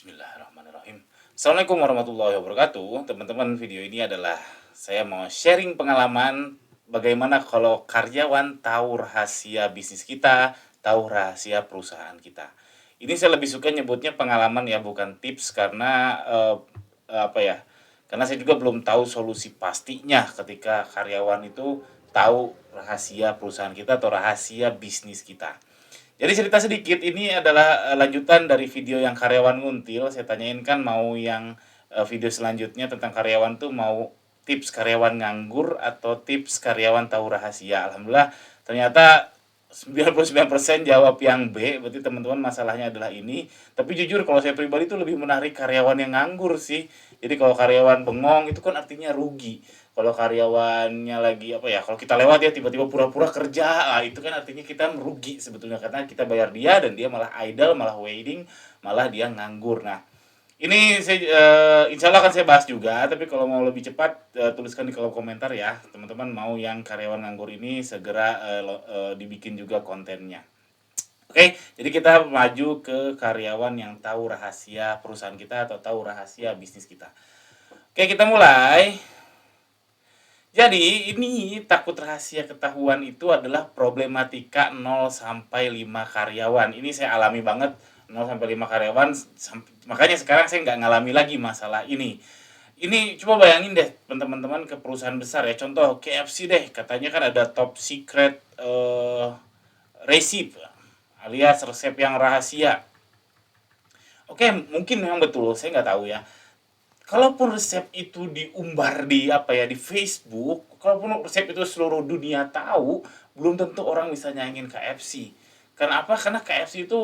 Bismillahirrahmanirrahim. Assalamualaikum warahmatullahi wabarakatuh. Teman-teman, video ini adalah saya mau sharing pengalaman bagaimana kalau karyawan tahu rahasia bisnis kita, tahu rahasia perusahaan kita. Ini saya lebih suka nyebutnya pengalaman ya, bukan tips karena apa ya? Karena saya juga belum tahu solusi pastinya ketika karyawan itu tahu rahasia perusahaan kita atau rahasia bisnis kita. Jadi cerita sedikit, ini adalah lanjutan dari video yang karyawan nguntil. Saya tanyain kan mau yang video selanjutnya tentang karyawan tuh mau tips karyawan nganggur atau tips karyawan tahu rahasia. Alhamdulillah ternyata 99% jawab yang B, berarti teman-teman masalahnya adalah ini. Tapi jujur kalau saya pribadi tuh lebih menarik karyawan yang nganggur sih. Jadi kalau karyawan bengong itu kan artinya rugi. Kalau karyawannya lagi apa ya, kalau kita lewat ya tiba-tiba pura-pura kerja, itu kan artinya kita merugi sebetulnya karena kita bayar dia dan dia malah idle, malah waiting, malah dia nganggur. Nah, ini saya insya Allah akan saya bahas juga, tapi kalau mau lebih cepat tuliskan di kolom komentar ya, teman-teman mau yang karyawan nganggur ini segera dibikin juga kontennya. Oke, jadi kita maju ke karyawan yang tahu rahasia perusahaan kita atau tahu rahasia bisnis kita. Oke, kita mulai. Jadi ini takut rahasia ketahuan itu adalah problematika 0 sampai 5 karyawan. Ini saya alami banget 0 sampai 5 karyawan, makanya sekarang saya nggak ngalami lagi masalah ini. Ini coba bayangin deh teman-teman ke perusahaan besar ya, contoh KFC deh, katanya kan ada top secret recipe alias resep yang rahasia. Oke, mungkin memang betul, saya nggak tahu ya. Kalaupun resep itu diumbar di apa ya, di Facebook, kalaupun resep itu seluruh dunia tahu, belum tentu orang bisa nyaingin KFC. Karena apa? Karena KFC itu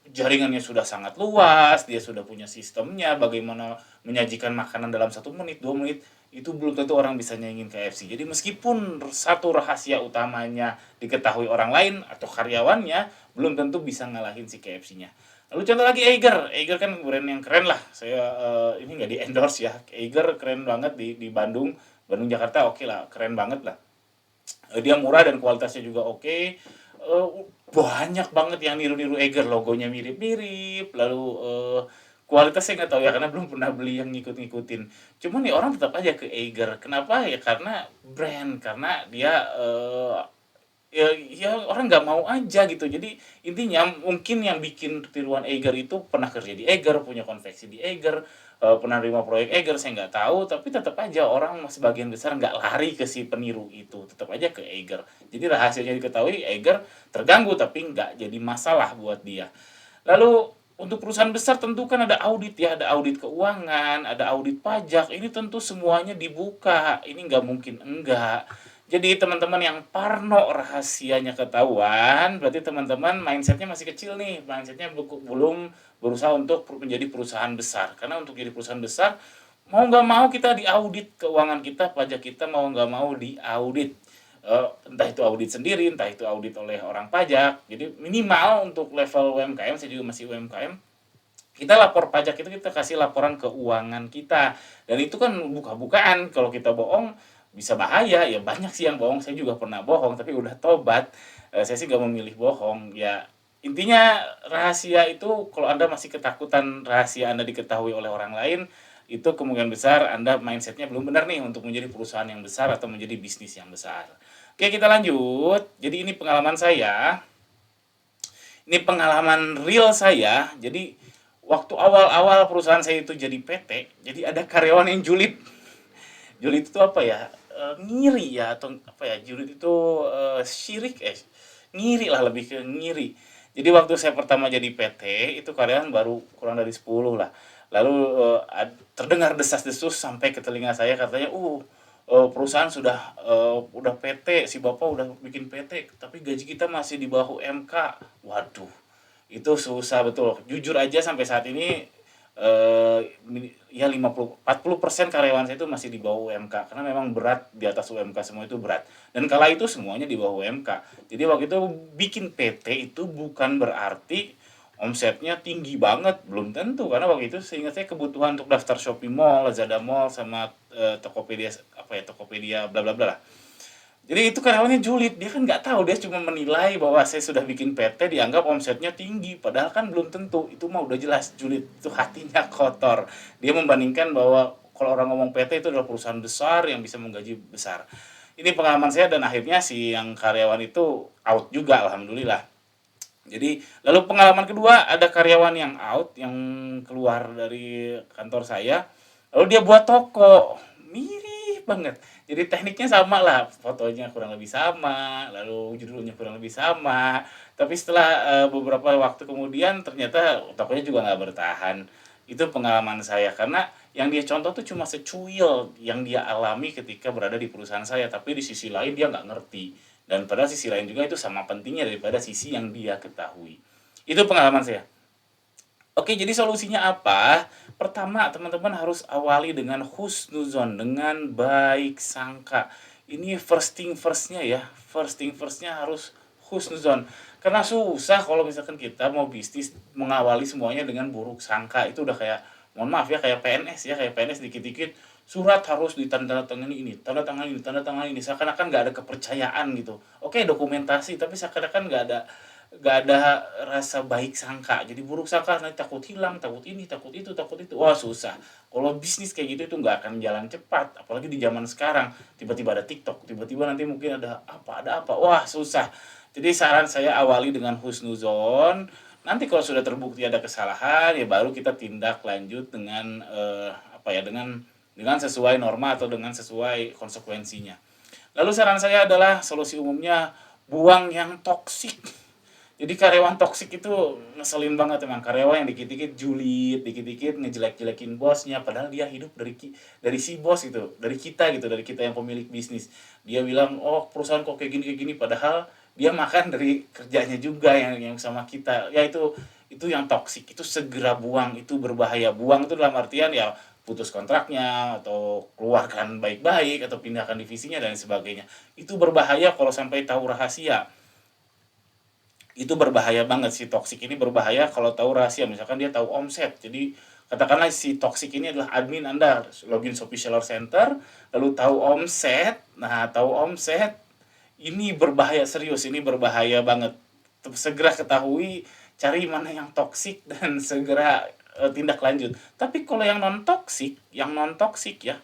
jaringannya sudah sangat luas, dia sudah punya sistemnya, bagaimana menyajikan makanan dalam 1 menit, 2 menit, itu belum tentu orang bisa nyaingin KFC. Jadi meskipun satu rahasia utamanya diketahui orang lain atau karyawannya, belum tentu bisa ngalahin si KFC-nya. Lalu contoh lagi Eiger. Eiger kan brand yang keren lah. Saya ini nggak di endorse ya. Eiger keren banget di Bandung, Bandung Jakarta oke lah, keren banget lah. Dia murah dan kualitasnya juga oke. Banyak banget yang niru-niru Eiger, logonya mirip-mirip. Lalu kualitasnya nggak tahu ya karena belum pernah beli yang ngikut-ngikutin. Cuman ya orang tetap aja ke Eiger. Kenapa ya? Karena brand, karena dia ya orang nggak mau aja gitu. Jadi intinya mungkin yang bikin tiruan Eiger itu pernah kerja di Eiger, punya konveksi di Eiger, pernah terima proyek Eiger, saya nggak tahu, tapi tetap aja orang sebagian besar nggak lari ke si peniru itu, tetap aja ke Eiger. Jadi rahasianya diketahui, Eiger terganggu tapi nggak jadi masalah buat dia. Lalu untuk perusahaan besar tentu kan ada audit ya, ada audit keuangan, ada audit pajak, ini tentu semuanya dibuka, ini nggak mungkin enggak. Jadi teman-teman yang parno rahasianya ketahuan, berarti teman-teman mindsetnya masih kecil nih, mindsetnya belum berusaha untuk menjadi perusahaan besar. Karena untuk jadi perusahaan besar, mau nggak mau kita diaudit keuangan kita, pajak kita mau nggak mau diaudit. Entah itu audit sendiri, entah itu audit oleh orang pajak. Jadi minimal untuk level UMKM, saya juga masih UMKM, kita lapor pajak itu kita kasih laporan keuangan kita, dan itu kan buka-bukaan. Kalau kita bohong bisa bahaya ya, banyak sih yang bohong, saya juga pernah bohong tapi udah tobat. Saya sih gak memilih bohong ya. Intinya rahasia itu kalau anda masih ketakutan rahasia anda diketahui oleh orang lain, itu kemungkinan besar anda mindsetnya belum benar nih untuk menjadi perusahaan yang besar atau menjadi bisnis yang besar. Oke, kita lanjut. Jadi ini pengalaman saya, ini pengalaman real saya. Jadi waktu awal-awal perusahaan saya itu jadi PT, jadi ada karyawan yang julid. Julid itu apa ya? Ngiri ya atau apa ya? Julid itu syirik ngiri lah, lebih ke ngiri. Jadi waktu saya pertama jadi PT itu karyawan baru kurang dari 10 lah. Lalu terdengar desas-desus sampai ke telinga saya, katanya, perusahaan sudah udah PT, si bapak udah bikin PT, tapi gaji kita masih di bawah UMK. Waduh, itu susah betul. Jujur aja sampai saat ini eh ya 40% karyawan saya itu masih di bawah UMK karena memang berat, di atas UMK semua itu berat. Dan kala itu semuanya di bawah UMK. Jadi waktu itu bikin PT itu bukan berarti omsetnya tinggi banget, belum tentu, karena waktu itu seingat saya kebutuhan untuk daftar Shopee Mall, Lazada Mall sama Tokopedia, apa ya, Tokopedia bla bla bla lah. Jadi itu karyawannya julid, dia kan nggak tahu, dia cuma menilai bahwa saya sudah bikin PT dianggap omsetnya tinggi, padahal kan belum tentu, itu mah udah jelas julid, itu hatinya kotor. Dia membandingkan bahwa kalau orang ngomong PT itu adalah perusahaan besar yang bisa menggaji besar. Ini pengalaman saya dan akhirnya si yang karyawan itu out juga, alhamdulillah. Jadi lalu pengalaman kedua ada karyawan yang out, yang keluar dari kantor saya, lalu dia buat toko, mirip banget. Jadi tekniknya sama lah, fotonya kurang lebih sama, lalu judulnya kurang lebih sama. Tapi setelah beberapa waktu kemudian ternyata tokonya juga nggak bertahan. Itu pengalaman saya karena yang dia contoh tuh cuma secuil yang dia alami ketika berada di perusahaan saya, tapi di sisi lain dia nggak ngerti. Dan pada sisi lain juga itu sama pentingnya daripada sisi yang dia ketahui. Itu pengalaman saya. Oke, jadi solusinya apa? Pertama, teman-teman harus awali dengan husnuzon, dengan baik sangka. Ini first thing first-nya ya. First thing first-nya harus husnuzon. Karena susah kalau misalkan kita mau bisnis mengawali semuanya dengan buruk sangka. Itu udah kayak, mohon maaf ya, kayak PNS ya, kayak PNS dikit-dikit surat harus ditandatangani ini, tanda tangan ini, tanda tangan ini, seakan-akan nggak ada kepercayaan gitu. Oke, dokumentasi, tapi seakan-akan nggak ada rasa baik sangka, jadi buruk sangka, nanti takut hilang, takut ini, takut itu, takut itu, wah susah. Kalau bisnis kayak gitu itu nggak akan jalan cepat, apalagi di zaman sekarang. Tiba-tiba ada TikTok, tiba-tiba nanti mungkin ada apa, wah susah. Jadi saran saya awali dengan husnuzon. Nanti kalau sudah terbukti ada kesalahan, ya baru kita tindak lanjut dengan apa ya, dengan sesuai norma atau dengan sesuai konsekuensinya. Lalu saran saya adalah solusi umumnya, buang yang toksik. Jadi karyawan toksik itu ngeselin banget emang. Karyawan yang dikit-dikit julid, dikit-dikit ngejelek-jelekin bosnya, padahal dia hidup dari si bos gitu, dari kita yang pemilik bisnis. Dia bilang, "Oh, perusahaan kok kayak gini," padahal dia makan dari kerjanya juga yang sama kita. Ya itu yang toksik, itu segera buang, itu berbahaya. Buang itu dalam artian ya putus kontraknya atau keluarkan baik-baik atau pindahkan divisinya dan sebagainya. Itu berbahaya kalau sampai tahu rahasia. Itu berbahaya banget, si toksik ini berbahaya kalau tahu rahasia, misalkan dia tahu omset. Jadi katakanlah si toksik ini adalah admin Anda, login Shopee Seller Center, lalu tahu omset. Nah, tahu omset ini berbahaya serius, ini berbahaya banget. Segera ketahui, cari mana yang toksik dan segera tindak lanjut. Tapi kalau yang non toksik ya,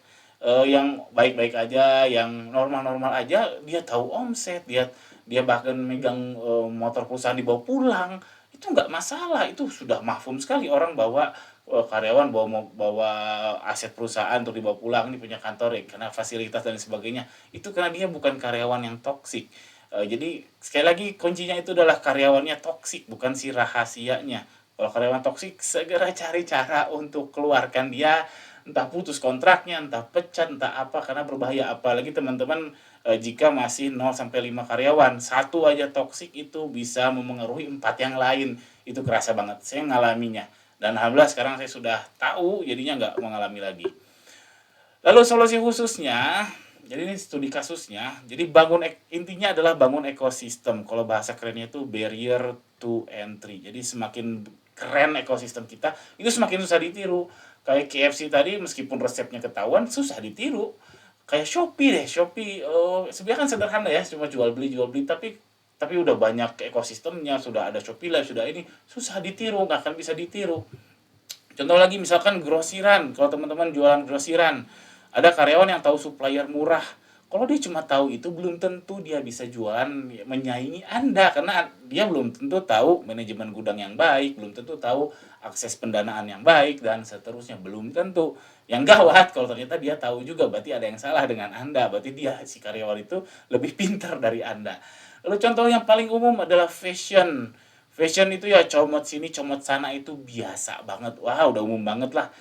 yang baik-baik aja, yang normal-normal aja, dia tahu omset, dia dia bahkan megang motor perusahaan dibawa pulang, itu nggak masalah, itu sudah mafhum sekali orang bawa karyawan bawa aset perusahaan untuk dibawa pulang, ini punya kantor ya karena fasilitas dan sebagainya. Itu karena dia bukan karyawan yang toksik. Jadi sekali lagi kuncinya itu adalah karyawannya toksik, bukan si rahasianya. Kalau karyawan toksik, segera cari cara untuk keluarkan dia, entah putus kontraknya, entah pecat, entah apa, karena berbahaya. Apalagi teman-teman jika masih 0 sampai 5 karyawan, satu aja toksik itu bisa memengaruhi 4 yang lain. Itu kerasa banget, saya ngalaminya. Dan alhamdulillah sekarang saya sudah tahu, jadinya nggak mengalami lagi. Lalu solusi khususnya, jadi ini studi kasusnya, jadi intinya adalah bangun ekosistem. Kalau bahasa kerennya itu barrier to entry. Jadi semakin keren ekosistem kita, itu semakin susah ditiru. Kayak KFC tadi, meskipun resepnya ketahuan, susah ditiru. Kayak Shopee deh, Shopee sebenarnya kan sederhana ya, cuma jual beli, tapi udah banyak ekosistemnya, sudah ada Shopee Live, sudah ini, susah ditiru, nggak akan bisa ditiru. Contoh lagi misalkan grosiran, kalau teman-teman jualan grosiran, ada karyawan yang tahu supplier murah. Kalau dia cuma tahu itu, belum tentu dia bisa jualan menyaingi Anda, karena dia belum tentu tahu manajemen gudang yang baik, belum tentu tahu akses pendanaan yang baik dan seterusnya, belum tentu. Yang gawat kalau ternyata dia tahu juga, berarti ada yang salah dengan Anda, berarti dia si karyawan itu lebih pintar dari Anda. Lalu contoh yang paling umum adalah fashion. Fashion itu ya comot sini comot sana, itu biasa banget, wah udah umum banget lah.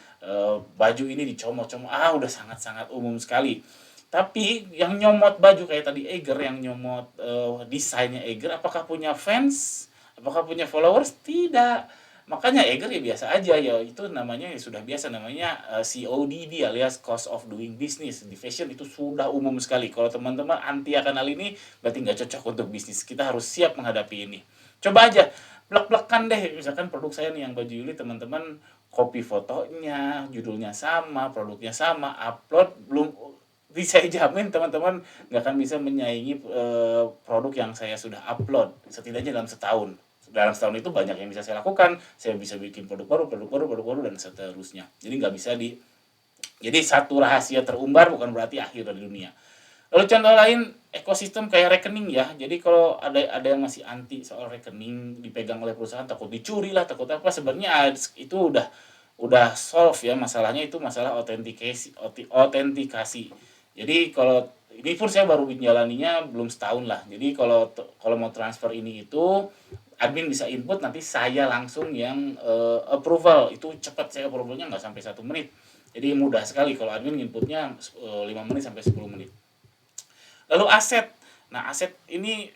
Baju ini dicomot-comot, udah sangat-sangat umum sekali. Tapi yang nyomot baju kayak tadi Eiger, yang nyomot desainnya Eiger, apakah punya fans, apakah punya followers? Tidak. Makanya Eiger ya biasa aja ya, itu namanya ya sudah biasa, namanya CODD alias cost of doing business. Di fashion itu sudah umum sekali. Kalau teman-teman anti akan hal ini, berarti nggak cocok untuk bisnis. Kita harus siap menghadapi ini. Coba aja blek-blekan deh, misalkan produk saya nih yang baju Yuli, teman-teman copy fotonya, judulnya sama, produknya sama, upload, belum saya jamin teman-teman nggak akan bisa menyaingi produk yang saya sudah upload setidaknya dalam setahun. Dalam setahun itu banyak yang bisa saya lakukan, saya bisa bikin produk baru dan seterusnya. Jadi nggak bisa jadi satu rahasia terumbar bukan berarti akhir dari dunia. Lalu contoh lain ekosistem kayak rekening ya. Jadi kalau ada yang masih anti soal rekening dipegang oleh perusahaan takut dicuri lah, takut apa, sebenarnya itu udah solve ya masalahnya, itu masalah autentikasi. Jadi kalau ini pun saya baru menjalaninya belum setahun lah. Jadi kalau mau transfer ini itu admin bisa input, nanti saya langsung yang approval. Itu cepat, saya approvalnya nggak sampai 1 menit. Jadi mudah sekali kalau admin inputnya 5 menit sampai 10 menit. Lalu aset. Nah, aset ini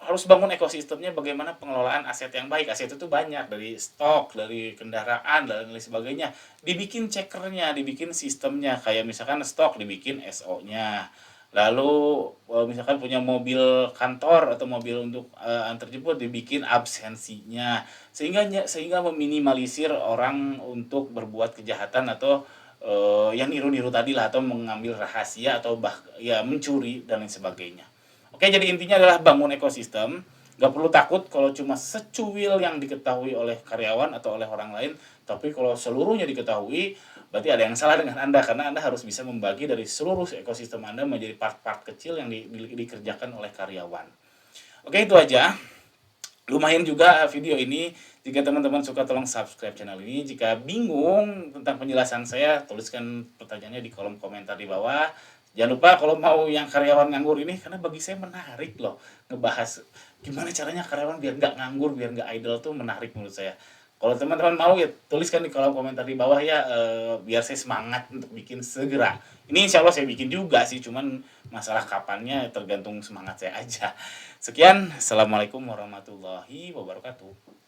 harus bangun ekosistemnya, bagaimana pengelolaan aset yang baik. Aset itu banyak, dari stok, dari kendaraan, dan lain sebagainya. Dibikin checkernya, dibikin sistemnya. Kayak misalkan stok dibikin SO-nya. Lalu misalkan punya mobil kantor atau mobil untuk antar jemput, dibikin absensinya. Sehingga meminimalisir orang untuk berbuat kejahatan atau yang niru-niru tadi lah, atau mengambil rahasia atau ya mencuri dan lain sebagainya. Oke, jadi intinya adalah bangun ekosistem. Gak perlu takut kalau cuma secuil yang diketahui oleh karyawan atau oleh orang lain, tapi kalau seluruhnya diketahui, berarti ada yang salah dengan Anda, karena Anda harus bisa membagi dari seluruh ekosistem Anda menjadi part-part kecil yang dikerjakan oleh karyawan. Oke, itu aja. Lumayan juga video ini. Jika teman-teman suka, tolong subscribe channel ini. Jika bingung tentang penjelasan saya, tuliskan pertanyaannya di kolom komentar di bawah. Jangan lupa kalau mau yang karyawan nganggur ini, karena bagi saya menarik loh ngebahas gimana caranya karyawan biar nggak nganggur, biar nggak idle, tuh menarik menurut saya. Kalau teman-teman mau ya tuliskan di kolom komentar di bawah ya, biar saya semangat untuk bikin segera. Ini insya Allah saya bikin juga sih, cuman masalah kapannya tergantung semangat saya aja. Sekian, assalamualaikum warahmatullahi wabarakatuh.